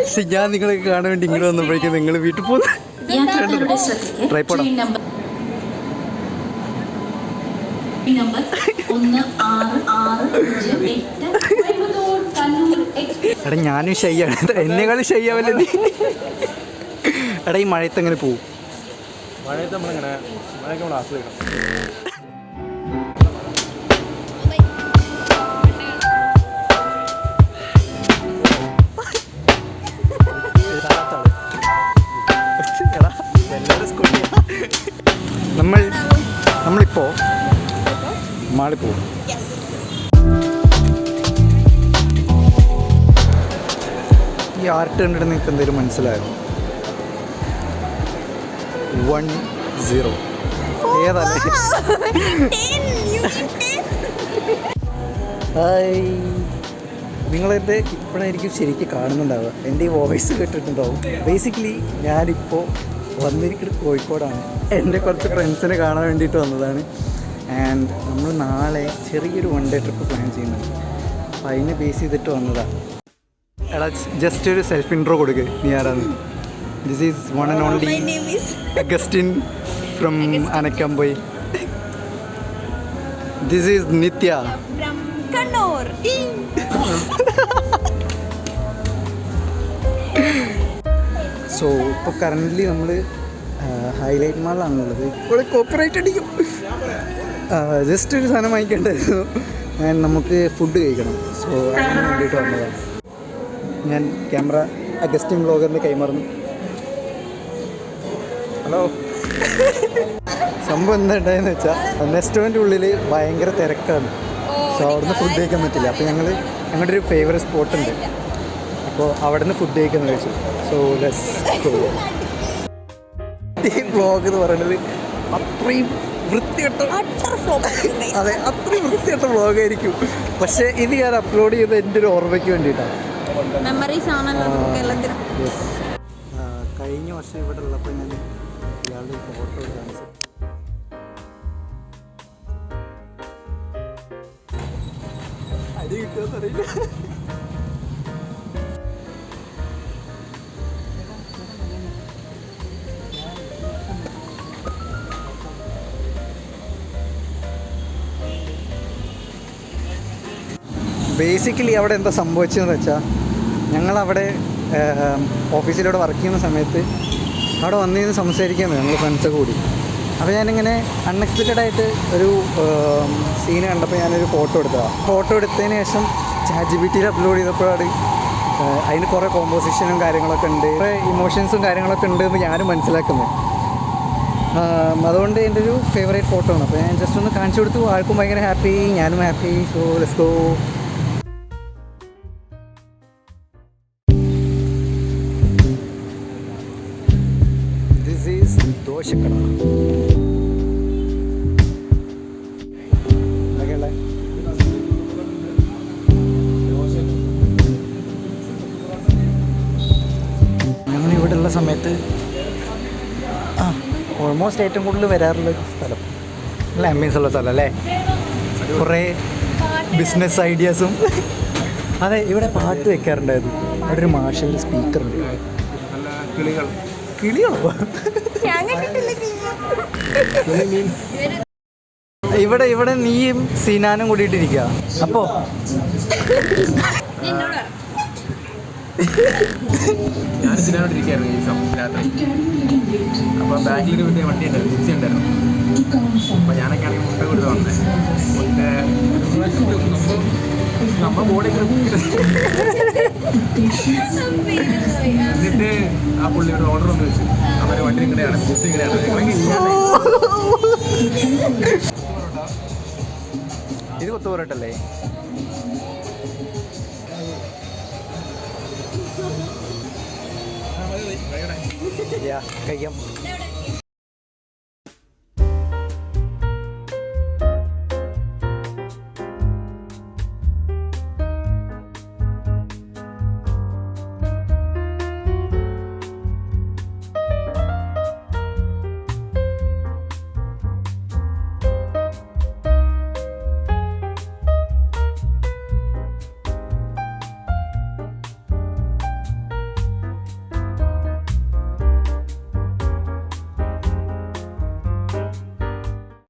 പക്ഷെ ഞാൻ നിങ്ങളൊക്കെ കാണാൻ വേണ്ടി ഇങ്ങനെ വന്നപ്പോഴേക്കും നിങ്ങൾ വീട്ടിൽ പോകുന്നു. ട്രൈപ്പോഡാ എടാ ഞാനും ഷൈയാണ്, എന്നെക്കാളും ഷൈയാവല്ലേ നീ? എടാ ഈ മഴയത്ത് എങ്ങനെ പോവും? മഴയത്ത് നമ്മളിങ്ങനെ മഴയൊക്കെ നമ്മൾ ആസ്വദിക്കണം. നമ്മളിപ്പോ മാളിൽ പോകും. ഈ ആർട്ട് കണ്ടിട്ട് നിങ്ങൾക്ക് എന്തെങ്കിലും മനസ്സിലായോ? 10 ഏതല്ലേ? ഹായ്, നിങ്ങളെൻ്റെ ഇപ്പോഴായിരിക്കും ശരിക്കും കാണുന്നുണ്ടാവുക. എൻ്റെ ഈ വോയിസ് കേട്ടിട്ടുണ്ടാവും. ബേസിക്കലി ഞാനിപ്പോൾ വന്നിരിക്കുന്നത് കോഴിക്കോടാണ്. എൻ്റെ കുറച്ച് ഫ്രണ്ട്സിനെ കാണാൻ വേണ്ടിയിട്ട് വന്നതാണ്. ആൻഡ് നമ്മൾ നാളെ ചെറിയൊരു 1 ഡേ ട്രിപ്പ് പ്ലാൻ ചെയ്യുന്നുണ്ട്. അപ്പോൾ അതിനെ ബേസ് ചെയ്തിട്ട് വന്നതാണ്. എടാ ജസ്റ്റ് ഒരു സെൽഫ് ഇൻട്രോ കൊടുക്കുക, നീ ആരാന്ന്? This is one and only Augustin from Anakkampoy. This is Nithya from Kannur. So ഇപ്പോൾ കറൻ്റ്ലി നമ്മൾ ഹൈലൈറ്റ് മാളിലാണുള്ളത്. ഇവിടെ കോപ്പറേറ്റ് അടിക്കും. ജസ്റ്റ് ഒരു സാധനം വാങ്ങിക്കേണ്ടായിരുന്നു. നമുക്ക് ഫുഡ് കഴിക്കണം. സോ അതിന് വേണ്ടിയിട്ട് വന്നതാണ്. ഞാൻ ക്യാമറ അഗസ്റ്റിൻ വ്ളോഗറിന് കൈമാറുന്നു. ഹലോ. സംഭവം എന്താ ഉണ്ടായെന്ന് വെച്ചാൽ റെസ്റ്റോറൻറ്റ് ഉള്ളിൽ ഭയങ്കര തിരക്കാണ്. സോ അവിടുന്ന് ഫുഡ് കഴിക്കാൻ പറ്റില്ല. അപ്പോൾ ഞങ്ങളുടെ ഒരു ഫേവറേറ്റ് സ്പോട്ടുണ്ട്. അപ്പോൾ അവിടെ നിന്ന് ഫുഡ് കഴിക്കാൻ കഴിച്ചു. So let's go. ഈ വ്ളോഗ് എന്ന് പറയുന്നത് അത്രയും വൃത്തികെട്ട, അതെ അത്രയും വൃത്തികെട്ട വ്ളോഗായിരിക്കും. പക്ഷേ ഇത് ഞാൻ അപ്ലോഡ് ചെയ്ത് എൻ്റെ ഒരു ഓർമ്മയ്ക്ക് വേണ്ടിയിട്ടാണ്. കഴിഞ്ഞ വർഷം ഇവിടെ ഉള്ളപ്പോൾ ഞാൻ ഇയാളുടെ ഫോട്ടോ കാണിച്ചു. അടി കിട്ടുമെന്നറിയില്ല. ബേസിക്കലി അവിടെ എന്താ സംഭവിച്ചതെന്ന് വെച്ചാൽ ഞങ്ങളവിടെ ഓഫീസിലൂടെ വർക്ക് ചെയ്യുന്ന സമയത്ത് അവിടെ വന്നിരുന്ന് സംസാരിക്കുന്നത് ഞങ്ങൾ ഫ്രണ്ട്സൊക്കെ കൂടി. അപ്പോൾ ഞാനിങ്ങനെ അൺഎക്സ്പെക്റ്റഡായിട്ട് ഒരു സീൻ കണ്ടപ്പോൾ ഞാനൊരു ഫോട്ടോ എടുത്തതാണ്. ഫോട്ടോ എടുത്തതിന് ശേഷം ChatGPT അപ്ലോഡ് ചെയ്തപ്പോഴാണ് അതിന് കുറേ കോമ്പോസിഷനും കാര്യങ്ങളൊക്കെ ഉണ്ട്, കുറേ ഇമോഷൻസും കാര്യങ്ങളൊക്കെ ഉണ്ട് എന്ന് ഞാനും മനസ്സിലാക്കുന്നത്. അതുകൊണ്ട് എൻ്റെ ഒരു ഫേവറേറ്റ് ഫോട്ടോ ആണ്. അപ്പോൾ ഞാൻ ജസ്റ്റ് ഒന്ന് കാണിച്ചു കൊടുത്തു. ആൾക്കും ഭയങ്കര ഹാപ്പി, ഞാനും happy. So let's go. This is ദോശക്കട. ഞങ്ങളിവിടെ ഉള്ള സമയത്ത് ഓൾമോസ്റ്റ് ഏറ്റവും കൂടുതൽ വരാറുള്ള സ്ഥലം അല്ല എംബിയൻസ് ഉള്ള സ്ഥലം അല്ലേ? കുറേ ബിസിനസ് ഐഡിയാസും. അതെ, ഇവിടെ പാട്ട് വെക്കാറുണ്ടായിരുന്നു. അവിടെ ഒരു മാർഷൽ സ്പീക്കറുണ്ട്. കിളികളോ? ഇവിടെ നീയും സീനാനും കൂടിയിട്ടിരിക്കുക. അപ്പോൾ ഞാൻ ഇതിനോട്ടിരിക്കുകയായിരുന്നു ഈ രാത്രി. അപ്പോൾ ബാക്കിലൊരു വലിയ വണ്ടി ഉണ്ടായിരുന്നു, ജിപ്സി ഉണ്ടായിരുന്നു. അപ്പോൾ ഞാനൊക്കെ ആണെങ്കിൽ മുട്ട കൊടുത്ത് വന്നേ. നമ്മൾ ബോഡി എന്നിട്ട് ആ പുള്ളി ഒരു ഓർഡർ ഒന്ന് വെച്ചു. അവർ വണ്ടി ഇങ്ങനെയാണ്, ജിപ്സി ഇങ്ങനെയാണ്. ഇത് കൊത്തുപോരട്ടല്ലേ? കഴിക്കാം.